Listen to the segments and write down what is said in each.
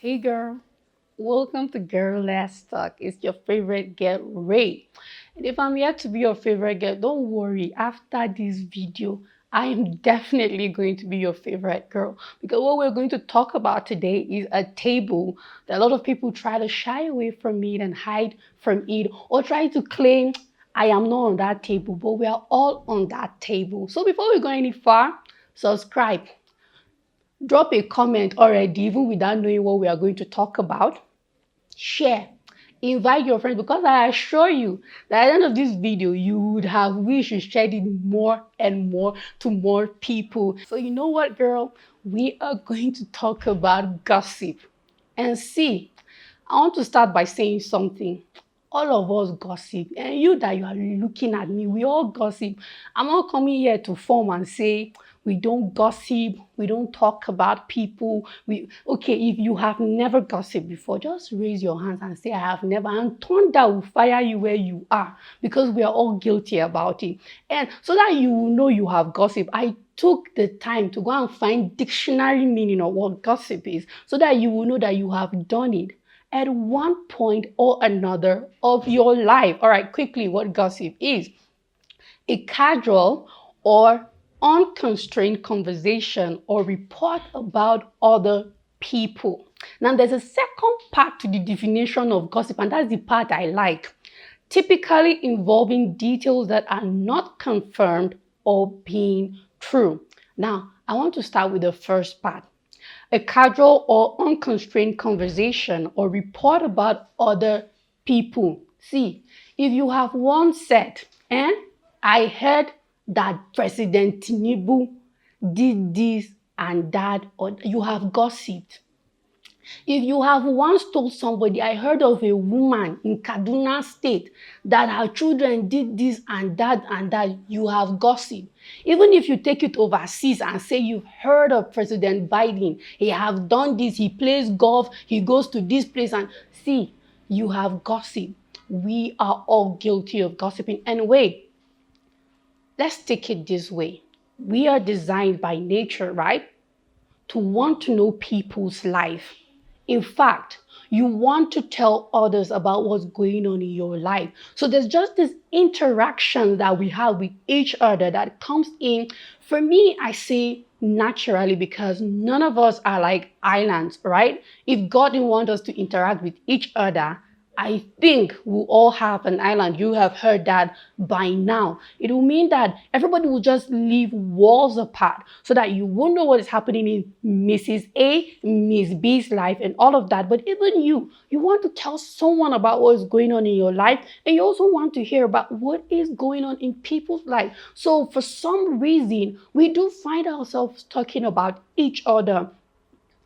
Hey girl, welcome to Girl Let's Talk. It's your favorite girl, Ray. And if I'm here to be your favorite girl, don't worry. After this video, I am definitely going to be your favorite girl because what we're going to talk about today is a table that a lot of people try to shy away from it and hide from it or try to claim I am not on that table, but we are all on that table. So before we go any far, subscribe. Drop a comment already, even without knowing what we are going to talk about. Share. Invite your friends because I assure you that at the end of this video, you would have wished you shared it more and more to more people. So you know what, girl? We are going to talk about gossip. And see, I want to start by saying something. All of us gossip, and you that you are looking at me, we all gossip. I'm not coming here to form and say we don't gossip, we don't talk about people. Okay, if you have never gossiped before, just raise your hands and say I have never, and thunder will fire you where you are because we are all guilty about it. And so that you will know you have gossip, I took the time to go and find dictionary meaning of what gossip is so that you will know that you have done it at one point or another of your life. All right, quickly, what gossip is. A casual or unconstrained conversation or report about other people. Now, there's a second part to the definition of gossip, and that's the part I like. Typically involving details that are not confirmed or being true. Now, I want to start with the first part. A casual or unconstrained conversation or report about other people. See, if you have once said, I heard that President Tinubu did this and that, or you have gossiped. If you have once told somebody, I heard of a woman in Kaduna State that her children did this and that, you have gossip. Even if you take it overseas and say you've heard of President Biden, he have done this, he plays golf, he goes to this place, and see, you have gossip. We are all guilty of gossiping. And wait, let's take it this way. We are designed by nature, right, to want to know people's life. In fact, you want to tell others about what's going on in your life. So there's just this interaction that we have with each other that comes in. For me, I say naturally because none of us are like islands, right? If God didn't want us to interact with each other, I think we'll all have an island. You have heard that by now. It will mean that everybody will just live walls apart so that you won't know what is happening in Mrs. A, Miss B's life and all of that. But even you want to tell someone about what is going on in your life, and you also want to hear about what is going on in people's life. So for some reason, we do find ourselves talking about each other.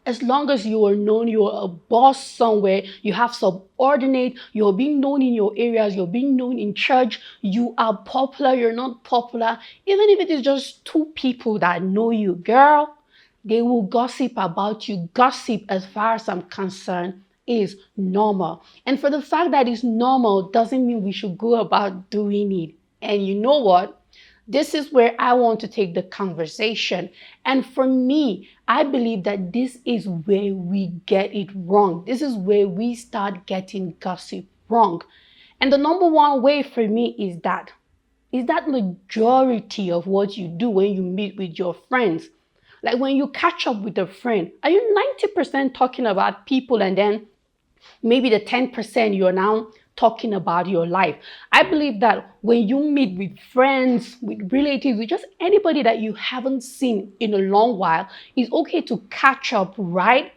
As long as you are known, you're a boss somewhere, you have subordinate, you're being known in your areas, you're being known in church, you are popular, you're not popular, even if it is just two people that know you, girl, they will gossip about you. Gossip, as far as I'm concerned, is normal. And for the fact that it's normal doesn't mean we should go about doing it. And you know what? This is where I want to take the conversation. And for me, I believe that this is where we get it wrong. This is where we start getting gossip wrong. And the number one way for me is that majority of what you do when you meet with your friends. Like when you catch up with a friend, are you 90% talking about people and then maybe the 10% you're now talking about your life? I believe that when you meet with friends, with relatives, with just anybody that you haven't seen in a long while, it's okay to catch up, right?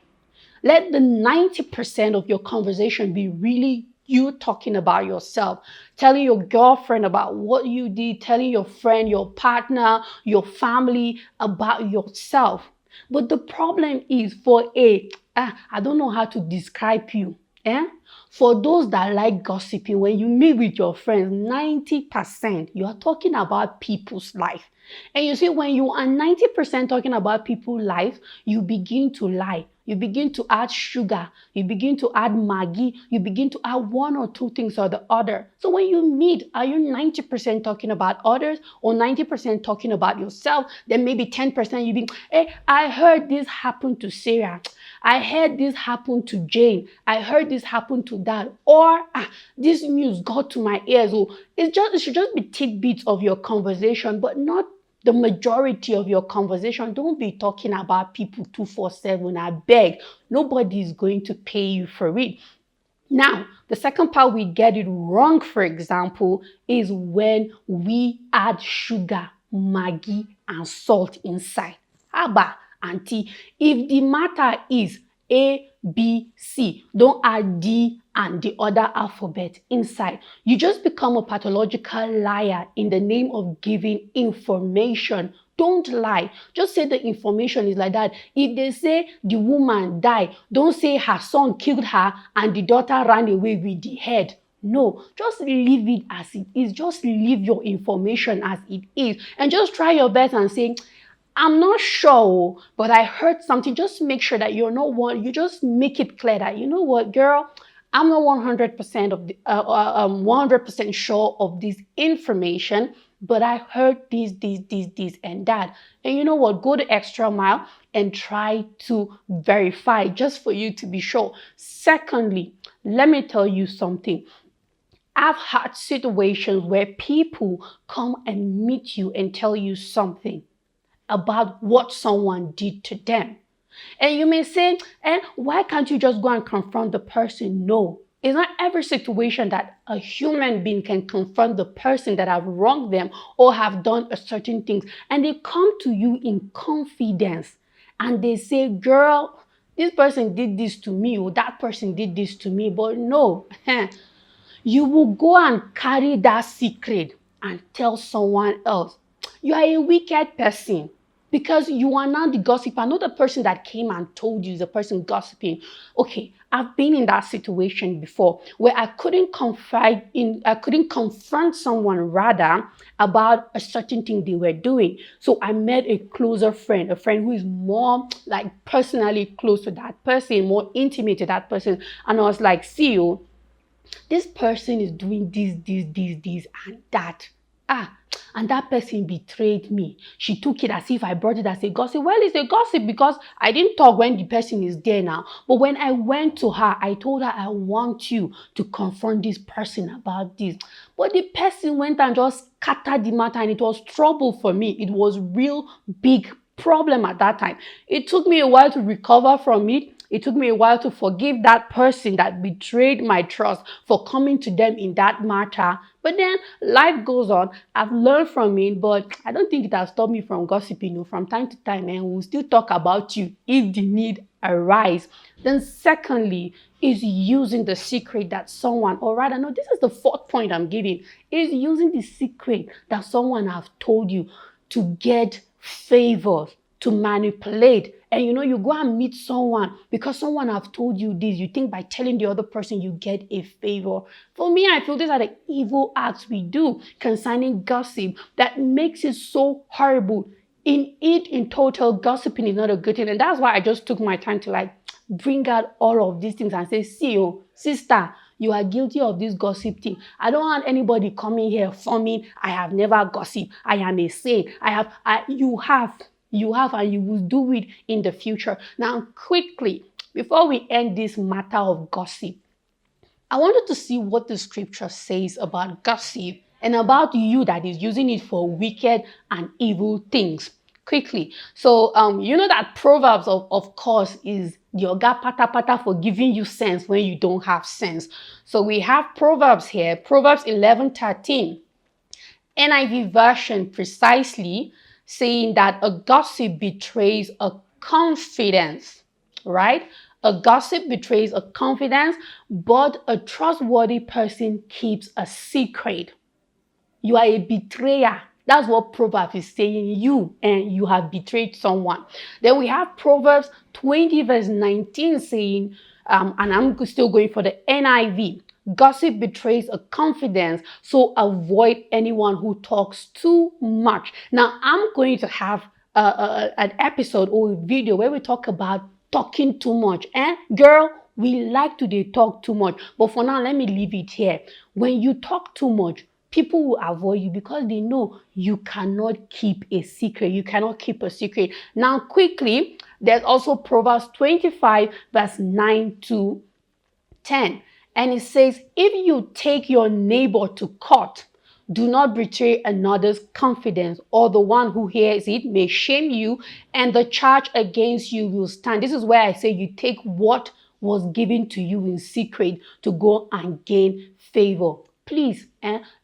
Let the 90% of your conversation be really you talking about yourself, telling your girlfriend about what you did, telling your friend, your partner, your family about yourself. But the problem is I don't know how to describe you. For those that like gossiping, when you meet with your friends, 90% you are talking about people's life. And you see, when you are 90% talking about people's life, you begin to lie. you begin to add sugar, you begin to add Maggi, you begin to add one or two things or the other. So when you meet, are you 90% talking about others or 90% talking about yourself? Then maybe 10% you be, hey, I heard this happen to Sarah. I heard this happen to Jane. I heard this happen to that. Or this news got to my ears. Oh, it should just be tidbits of your conversation, but not the majority of your conversation. Don't be talking about people 247. I beg. Nobody is going to pay you for it. Now, the second part we get it wrong, for example, is when we add sugar, Maggi, and salt inside. Haba, auntie, if the matter is A, B, C, don't add D and the other alphabet inside. You just become a pathological liar in the name of giving information. Don't lie. Just say the information is like that. If they say the woman died, don't say her son killed her and the daughter ran away with the head. No, just leave it as it is. Just leave your information as it is. And just try your best and say, I'm not sure, but I heard something. Just make sure that you're not one. You just make it clear that, you know what, girl, I'm not 100% of the 100% sure of this information, but I heard this, and that. And you know what? Go the extra mile and try to verify just for you to be sure. Secondly, let me tell you something. I've had situations where people come and meet you and tell you something about what someone did to them. And you may say, why can't you just go and confront the person? No, it's not every situation that a human being can confront the person that have wronged them or have done a certain things. And they come to you in confidence and they say, girl, this person did this to me or that person did this to me. But no, you will go and carry that secret and tell someone else. You are a wicked person. Because you are not the gossiper, not the person that came and told you, the person gossiping. Okay, I've been in that situation before where I couldn't confront someone rather about a certain thing they were doing. So I met a closer friend, a friend who is more like personally close to that person, more intimate to that person. And I was like, see you, this person is doing this, and that. And that person betrayed me. She took it as if I brought it as a gossip. Well, it's a gossip because I didn't talk when the person is there now. But when I went to her, I told her, I want you to confront this person about this. But the person went and just scattered the matter, and it was trouble for me. It was real big problem at that time. It took me a while to recover from it. It took me a while to forgive that person that betrayed my trust for coming to them in that matter. But then life goes on. I've learned from it, but I don't think it has stopped me from gossiping. From time to time, and we'll still talk about you if the need arise. Then secondly, is using the secret that someone, or rather, no, this is the fourth point I'm giving, is using the secret that someone have told you to get favors, to manipulate. And you go and meet someone because someone have told you this. You think by telling the other person you get a favor. For me, I feel these are the evil acts we do concerning gossip that makes it so horrible. In total, gossiping is not a good thing. And that's why I just took my time to bring out all of these things and say, see you, sister, you are guilty of this gossip thing. I don't want anybody coming here forming, I have never gossiped. I am a saint. You have, and you will do it in the future. Now, quickly, before we end this matter of gossip, I wanted to see what the scripture says about gossip and about you that is using it for wicked and evil things. Quickly. So, you know that Proverbs, of course, is the oga pata pata for giving you sense when you don't have sense. So we have Proverbs here, Proverbs 11:13. NIV version precisely saying that a gossip betrays a confidence, right? A gossip betrays a confidence, but a trustworthy person keeps a secret. You are a betrayer. That's what Proverbs is saying. You have betrayed someone. Then we have Proverbs 20 verse 19 saying, and I'm still going for the NIV, gossip betrays a confidence, so avoid anyone who talks too much. Now, I'm going to have an episode or a video where we talk about talking too much. Girl, we like to dey talk too much. But for now, let me leave it here. When you talk too much, people will avoid you because they know you cannot keep a secret. You cannot keep a secret. Now, quickly, there's also Proverbs 25, verse 9 to 10. And it says, if you take your neighbor to court, do not betray another's confidence, or the one who hears it may shame you, and the charge against you will stand. This is where I say you take what was given to you in secret to go and gain favor. Please,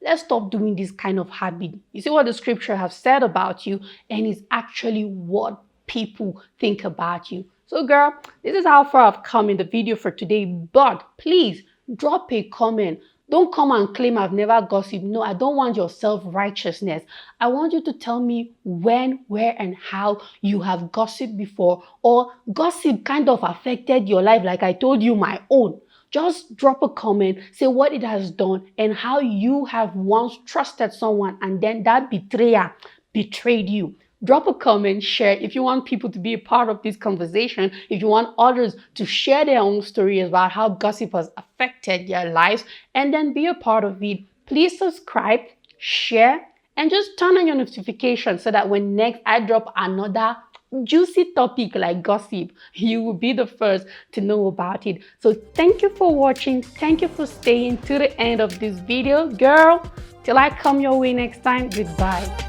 let's stop doing this kind of habit. You see what the scripture have said about you, and it's actually what people think about you. So girl, this is how far I've come in the video for today, but please drop a comment. Don't come and claim I've never gossiped. No, I don't want your self-righteousness. I want you to tell me when, where, and how you have gossiped before, or gossip kind of affected your life like I told you my own. Just drop a comment, say what it has done, and how you have once trusted someone and then that betrayer betrayed you. Drop a comment, share if you want people to be a part of this conversation, if you want others to share their own stories about how gossip has affected their lives, and then be a part of it. Please subscribe, share, and just turn on your notifications so that when next I drop another juicy topic like gossip, you will be the first to know about it. So thank you for watching. Thank you for staying to the end of this video. Girl, till I come your way next time, goodbye.